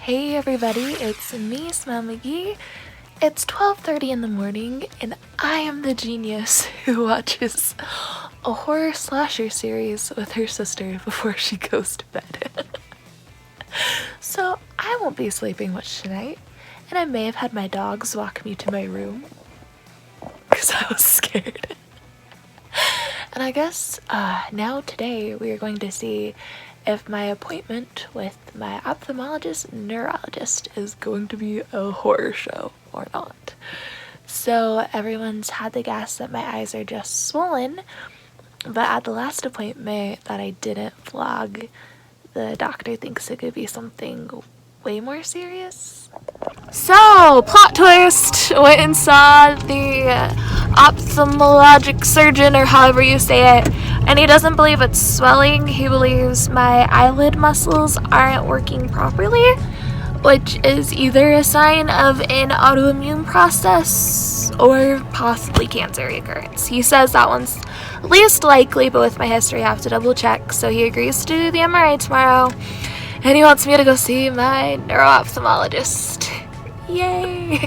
Hey everybody, it's me, Smile McGee. It's 12:30 in the morning, and I am the genius who watches a horror slasher series with her sister before she goes to bed. So I won't be sleeping much tonight, and I may have had my dogs walk me to my room because I was scared. And I guess now today we are going to see if my appointment with my ophthalmologist and neurologist is going to be a horror show or not. So everyone's had the guess that my eyes are just swollen, but at the last appointment that I didn't vlog, the doctor thinks it could be something way more serious. So, plot twist! Went and saw the ophthalmologic surgeon, or however you say it, and he doesn't believe it's swelling. He believes my eyelid muscles aren't working properly, which is either a sign of an autoimmune process or possibly cancer recurrence. He says that one's least likely, but with my history I have to double check, so he agrees to do the MRI tomorrow, and he wants me to go see my neuro-ophthalmologist. Yay!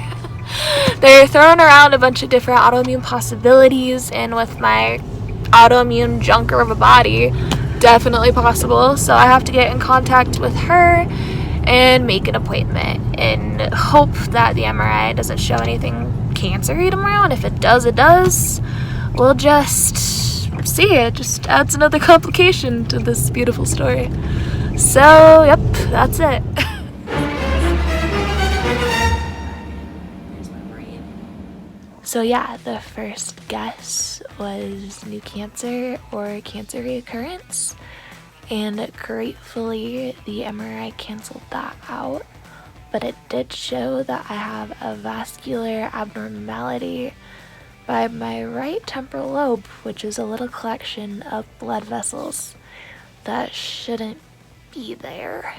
They're throwing around a bunch of different autoimmune possibilities, and with my autoimmune junker of a body, definitely possible, so I have to get in contact with her and make an appointment and hope that the MRI doesn't show anything cancery tomorrow, and if it does, it does. We'll just see. It just adds another complication to this beautiful story. So, yep, that's it. So yeah, the first guess was new cancer or cancer recurrence, and gratefully the MRI canceled that out, but it did show that I have a vascular abnormality by my right temporal lobe, which is a little collection of blood vessels that shouldn't be there.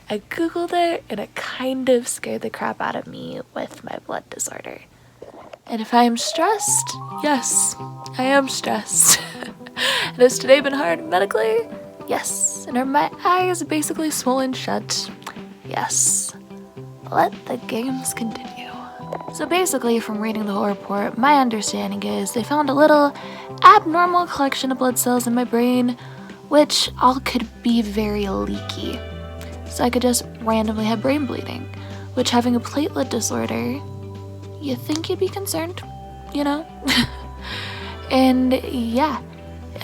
I googled it and it kind of scared the crap out of me with my blood disorder. And if I am stressed, yes, I am stressed. And has today been hard medically? Yes. And are my eyes basically swollen shut? Yes. Let the games continue. So basically, from reading the whole report, my understanding is they found a little abnormal collection of blood cells in my brain, which all could be very leaky. So I could just randomly have brain bleeding, which, having a platelet disorder, you think you'd be concerned, you know? And yeah,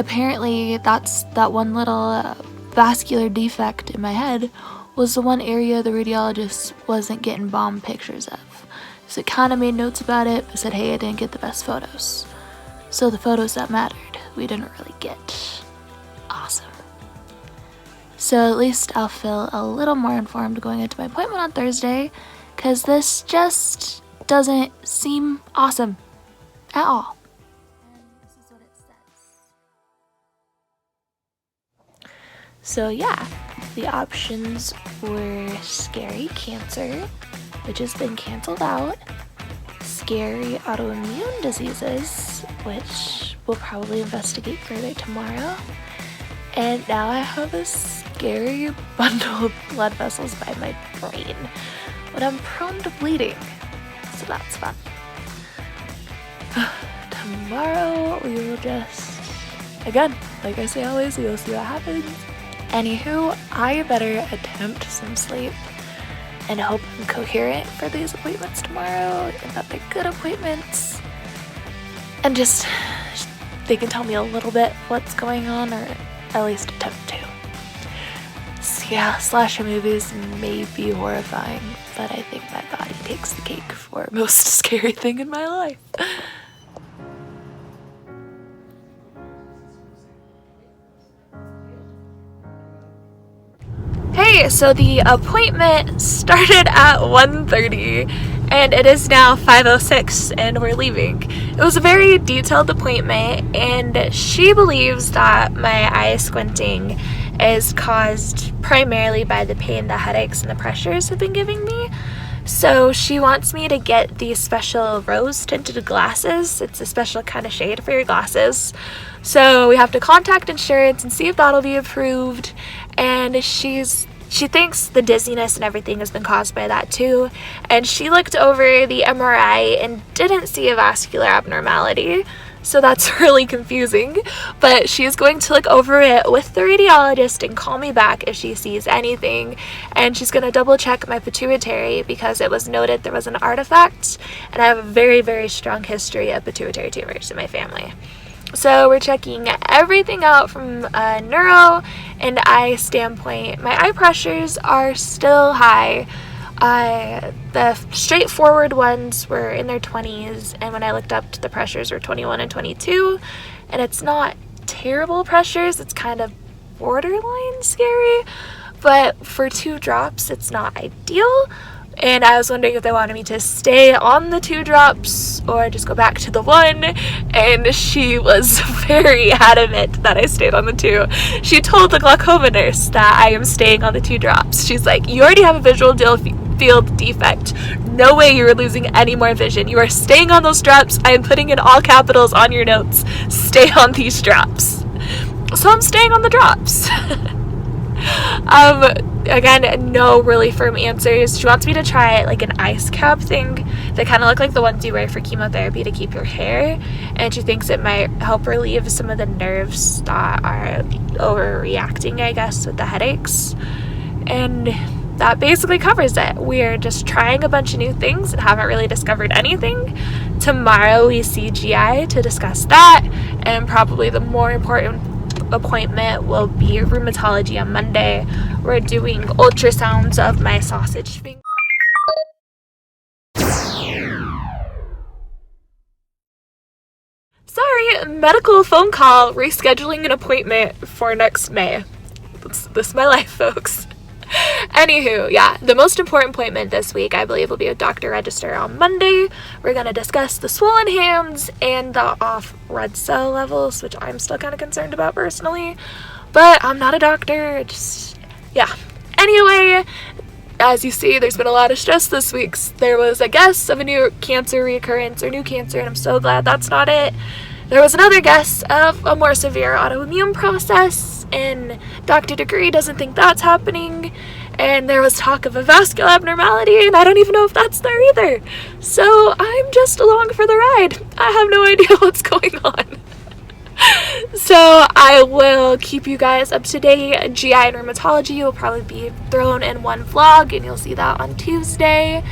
apparently that one little vascular defect in my head was the one area the radiologist wasn't getting bomb pictures of. So it kind of made notes about it, but said, hey, I didn't get the best photos. So the photos that mattered, we didn't really get. Awesome. So at least I'll feel a little more informed going into my appointment on Thursday, because this just doesn't seem awesome at all. And this is what it says. So yeah, the options were scary cancer, which has been canceled out, scary autoimmune diseases, which we'll probably investigate further tomorrow, and now I have a scary bundle of blood vessels by my brain when I'm prone to bleeding. So that's fun. Tomorrow we will just, again, like I say always, we'll see what happens. Anywho, I better attempt some sleep and hope I'm coherent for these appointments tomorrow and that they're good appointments. And just, they can tell me a little bit what's going on, or at least attempt to. So yeah, slasher movies may be horrifying, but I think my body takes the cake for most scary thing in my life. Hey, so the appointment started at 1:30 and it is now 5:06 and we're leaving. It was a very detailed appointment, and she believes that my eye squinting is caused primarily by the pain, the headaches, and the pressures have been giving me, So she wants me to get these special rose tinted glasses. It's a special kind of shade for your glasses. So we have to contact insurance and see if that'll be approved. And she thinks the dizziness and everything has been caused by that too. And she looked over the MRI and didn't see a vascular abnormality. So that's really confusing. But she's going to look over it with the radiologist and call me back if she sees anything. And she's going to double check my pituitary because it was noted there was an artifact. And I have a very, very strong history of pituitary tumors in my family. So we're checking everything out from a neuro and eye standpoint. My eye pressures are still high. The straightforward ones were in their 20s, and when I looked up, the pressures were 21 and 22, and it's not terrible pressures. It's kind of borderline scary, but for 2 drops, it's not ideal. And I was wondering if they wanted me to stay on the 2 drops or just go back to the 1. And she was very adamant that I stayed on the 2. She told the glaucoma nurse that I am staying on the 2 drops. She's like, you already have a visual field defect. No way you are losing any more vision. You are staying on those drops. I am putting in all capitals on your notes. Stay on these drops. So I'm staying on the drops. Again, no really firm answers. She wants me to try like an ice cap thing that kind of look like the ones you wear for chemotherapy to keep your hair, and she thinks it might help relieve some of the nerves that are overreacting, I guess, with the headaches. And that basically covers it. We're just trying a bunch of new things and haven't really discovered anything. Tomorrow we see GI to discuss that, and probably the more important appointment will be rheumatology on Monday. We're doing ultrasounds of my sausage finger. Sorry, medical phone call, rescheduling an appointment for next May. This is my life, folks. Anywho, yeah, the most important appointment this week, I believe, will be a doctor register on Monday. We're going to discuss the swollen hands and the off red cell levels, which I'm still kind of concerned about personally. But I'm not a doctor, yeah. Anyway, as you see, there's been a lot of stress this week. There was a guess of a new cancer reoccurrence or new cancer, and I'm so glad that's not it. There was another guess of a more severe autoimmune process, and Dr. Degree doesn't think that's happening. And there was talk of a vascular abnormality, and I don't even know if that's there either. So I'm just along for the ride. I have no idea what's going on. So I will keep you guys up to date. GI and rheumatology will probably be thrown in one vlog, and you'll see that on Tuesday.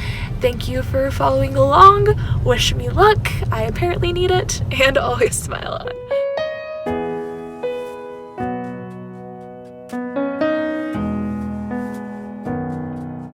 Thank you for following along. Wish me luck. I apparently need it. And always smile on.